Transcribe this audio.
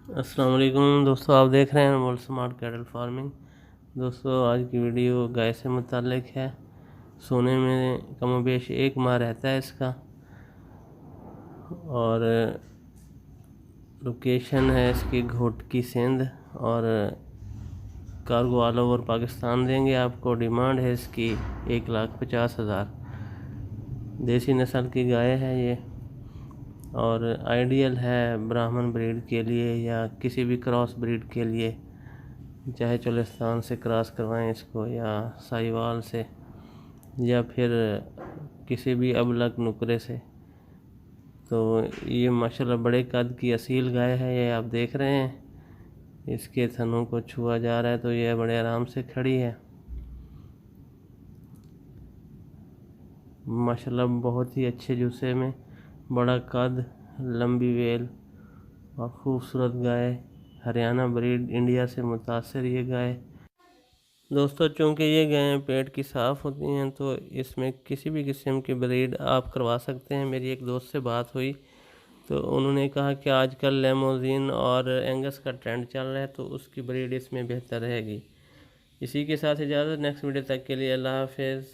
अस्सलाम वालेकुम दोस्तों, आप देख रहे हैं वर्ल्ड स्मार्ट कैटल फार्मिंग। दोस्तों आज की वीडियो गाय से मुतालिक है। सोने में कमोबेश 1 माह रहता है इसका, और लोकेशन है इसकी घोटकी सिंध, और कार्गो ऑल ओवर पाकिस्तान देंगे आपको। डिमांड है इसकी 1,50,000। देसी नस्ल की गाय है ये, और आइडियल है ब्राह्मण ब्रीड के लिए या किसी भी क्रॉस ब्रीड के लिए, चाहे चोलिस्तान से क्रॉस करवाएं इसको या साहिवाल से या फिर किसी भी अबलग नुकरे से। तो ये माशाल्लाह बड़े कद की असील गाय है। ये आप देख रहे हैं, इसके थनों को छुआ जा रहा है तो ये बड़े आराम से खड़ी है। माशाल्लाह बहुत ही अच्छे जुस्से में, बड़ा कद, लंबी वेल और ख़ूबसूरत गाय। हरियाणा ब्रीड, इंडिया से मुतासर ये गाय। दोस्तों चूँकि ये गायें पेट की साफ़ होती हैं तो इसमें किसी भी किस्म की ब्रीड आप करवा सकते हैं। मेरी एक दोस्त से बात हुई तो उन्होंने कहा कि आजकल लेमोजीन और एंगस का ट्रेंड चल रहा है तो उसकी ब्रीड इसमें बेहतर रहेगी। इसी के साथ इजाज़त, नेक्स्ट वीडियो तक के लिए अल्लाह हाफ़िज़।